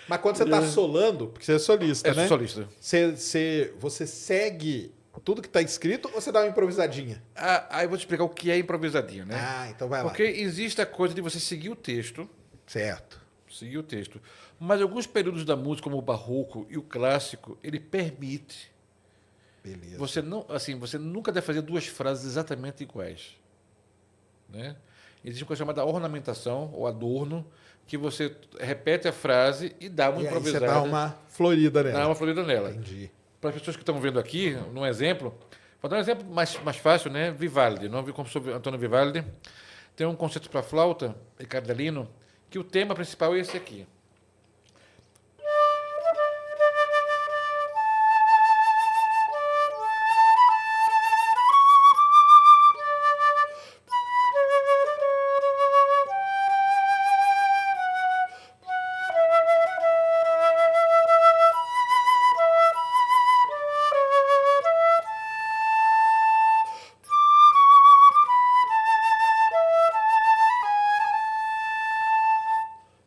Mas quando você tá solando, porque você é solista, né? solista. Você segue tudo que tá escrito ou você dá uma improvisadinha? Aí eu vou te explicar o que é improvisadinho, né? Ah, então vai lá. Porque existe a coisa de você seguir o texto, Certo. mas alguns períodos da música, como o barroco e o clássico, ele permite. Beleza. Você nunca deve fazer duas frases exatamente iguais, né? Existe uma coisa chamada ornamentação ou adorno, que você repete a frase e dá uma E aí você improvisada. dá uma florida nela. Dá uma florida nela. Entendi. Para as pessoas que estão vendo aqui, num exemplo, vou dar um exemplo mais fácil, né? Vivaldi, não como sou Antônio Vivaldi, tem um concerto para flauta, Ricardo Dalino, que o tema principal é esse aqui.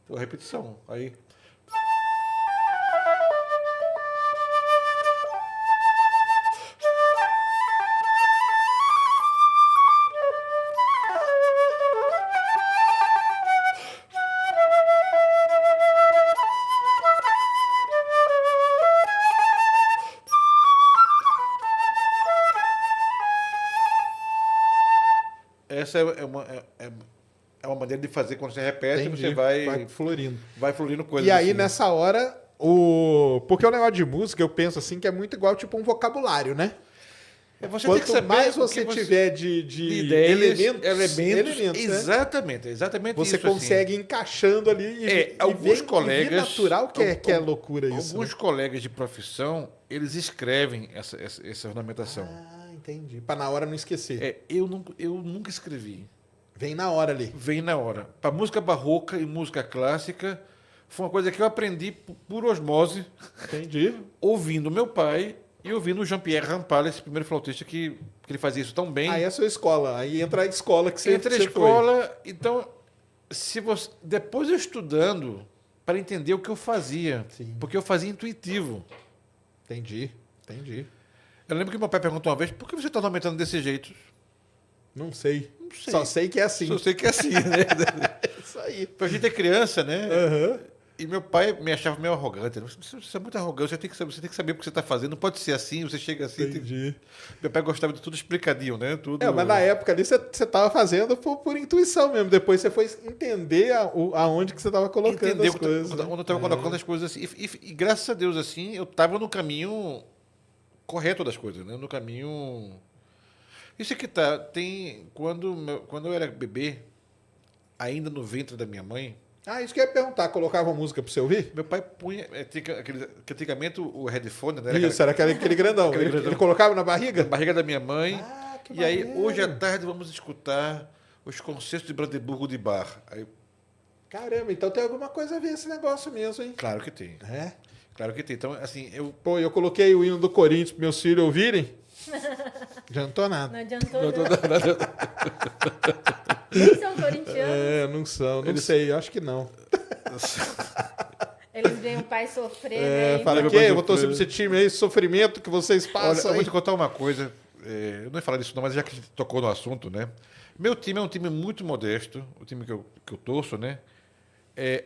Uma repetição. Aí. Essa é uma maneira de fazer quando você repete, Entendi. você vai florindo. coisas E aí, assim. nessa hora, porque o negócio de música, eu penso assim, que é muito igual, tipo, um vocabulário, né? Você Quanto tem que saber mais o você que tiver de ideias, elementos, né? exatamente Você isso. consegue ir encaixando ali e alguns ver colegas, natural que é loucura isso. Alguns Né? colegas de profissão, eles escrevem essa ornamentação. Ah, entendi. Para na hora não esquecer. Eu nunca escrevi. Vem na hora ali. Vem na hora. Para música barroca e música clássica, foi uma coisa que eu aprendi por osmose, Entendi. ouvindo meu pai e ouvindo o Jean-Pierre Rampal, esse primeiro flautista que ele fazia isso tão bem. Aí é a sua escola. Aí entra a escola que você Entre a você escola, então, depois eu estudando para entender o que eu fazia, Sim. porque eu fazia intuitivo. foi. Entendi. Eu lembro que meu pai perguntou uma vez, por que você está ornamentando desse jeito? Não sei. Não sei. Só sei que é assim. Só sei que é assim, né? Isso aí. Pra gente é criança, né? Aham. E meu pai me achava meio arrogante. Você é muito arrogante, você tem que saber o que você está fazendo. Não pode ser assim, você chega assim. Entendi. Meu pai gostava de tudo explicadinho, né? Tudo... Mas na época ali você estava fazendo por intuição mesmo. Depois você foi entender aonde que você estava colocando Entendeu as coisas. onde eu estava colocando as coisas assim. E graças a Deus, assim, eu estava no caminho correto das coisas, né? No caminho... Isso aqui quando eu era bebê, ainda no ventre da minha mãe, Isso que eu ia perguntar. Colocava música para você ouvir? meu pai punha... que antigamente o headphone, né? Isso, era aquele grandão. aquele grandão. Ele colocava na barriga? Na barriga da minha mãe. Que E aí, maneiro. hoje à tarde, vamos escutar os concertos de Brandeburgo de Bach. Aí, Caramba, então tem alguma coisa a ver esse negócio mesmo, hein? claro que tem. É? Claro que tem. Então, assim, Pô, eu coloquei o hino do Corinthians para meus filhos ouvirem. Adiantou nada. Não adiantou nada. Eles são corintianos. Não são, não sei, acho que não. Eles veem o pai sofrer, né? Fala meu que pai eu vou torcer sofreu. pra esse time aí, esse sofrimento que vocês Olha, passam eu vou aí. te contar uma coisa. Eu não ia falar disso não, mas já que a gente tocou no assunto, né? Meu time é um time muito modesto, o time que eu torço, né?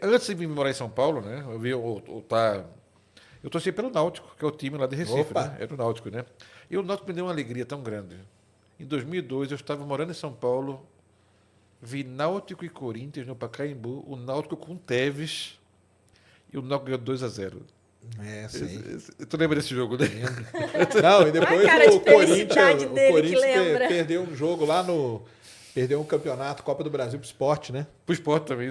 Antes de vir morar em São Paulo, né? Eu torci pelo Náutico, que é o time lá de Recife, Opa. né? Era o Náutico, né? E o Náutico me deu uma alegria tão grande. Em 2002, eu estava morando em São Paulo, vi Náutico e Corinthians no Pacaembu, o Náutico com Tevez, e o Náutico ganhou 2-0. Sei. Tu lembra desse jogo, né? Não, e depois A cara de o Corinthians, felicidade dele que Corinthians lembra. perdeu um jogo lá no... Perdeu um campeonato, Copa do Brasil pro esporte, né? Pro esporte também.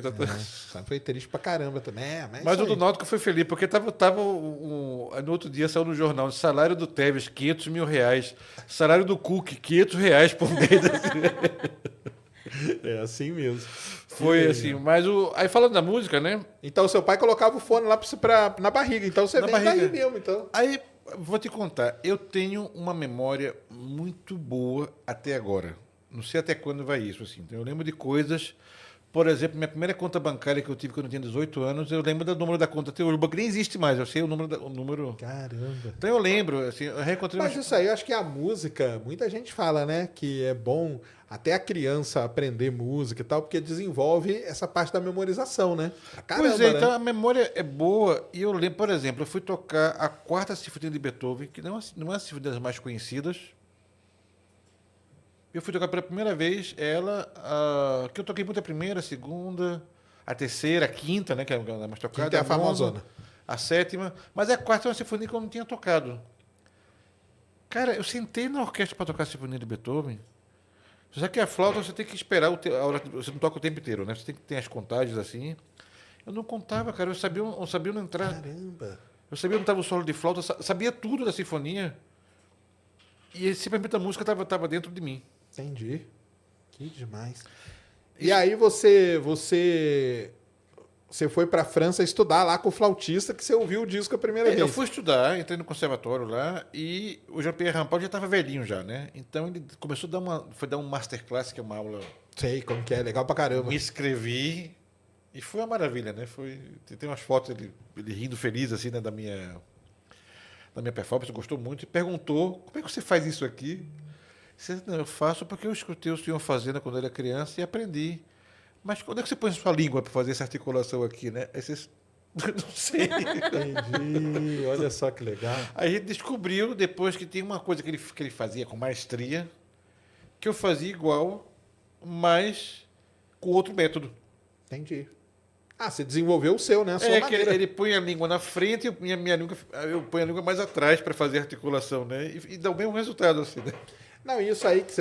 Foi triste pra caramba também. Mas isso o do aí. Náutico foi feliz, porque no outro dia saiu no jornal, salário do Tevez, R$500 mil. Salário do Cook, R$500 por mês. É assim mesmo. Foi assim, mas aí falando da música, né? Então seu pai colocava o fone lá na barriga, então você Na vem barriga. daí mesmo, então. Aí, vou te contar, eu tenho uma memória muito boa até agora. Não sei até quando vai isso, assim. Eu lembro de coisas Por exemplo, minha primeira conta bancária que eu tive quando eu tinha 18 anos, eu lembro do número da conta até hoje. O banco nem existe mais, eu sei o número. O número... Caramba. Então eu lembro, assim, eu reencontrei... Mas isso aí, eu acho que a música, muita gente fala, né, que é bom até a criança aprender música e tal, porque desenvolve essa parte da memorização, né? Caramba, Pois é, né? então a memória é boa. E eu lembro, por exemplo, eu fui tocar a quarta sinfonia de Beethoven, que não é a sinfonia das mais conhecidas. Eu fui tocar pela primeira vez ela, que eu toquei muito a primeira, a segunda, a terceira, a quinta, né, que é a mais tocada. Quinta é a nona, famosona. A sétima. Mas a quarta é uma sinfonia que eu não tinha tocado. Cara, eu sentei na orquestra para tocar a sinfonia de Beethoven. Já que a flauta você tem que esperar a hora, você não toca o tempo inteiro, né? Você tem que ter as contagens assim. Eu não contava, cara. Eu sabia não entrar. Caramba. Eu sabia onde estava o solo de flauta, sabia tudo da sinfonia. E simplesmente a música estava dentro de mim. Entendi. Que demais. E aí você foi pra França estudar lá com o flautista que você ouviu o disco a primeira vez. Eu fui estudar, entrei no conservatório lá e o Jean-Pierre Rampal já estava velhinho já, né? Então ele começou a dar um masterclass, que é uma aula. Sei como que é, legal pra caramba. Me inscrevi e foi uma maravilha, né? Tem umas fotos ele rindo feliz assim, né, da minha performance, gostou muito e perguntou: "Como é que você faz isso aqui?" Eu disse: "Não, eu faço porque eu escutei o senhor fazendo quando eu era criança e aprendi. Mas quando é que você põe a sua língua para fazer essa articulação aqui, né?" Aí você, não sei. Entendi. Olha só que legal. Aí a gente descobriu depois que tem uma coisa que ele fazia com maestria, que eu fazia igual, mas com outro método. Entendi. Ah, você desenvolveu o seu, né? A sua É que maneira. ele põe a língua na frente e eu ponho a língua mais atrás para fazer a articulação, né? E dá o mesmo resultado, assim, né? Não, isso aí que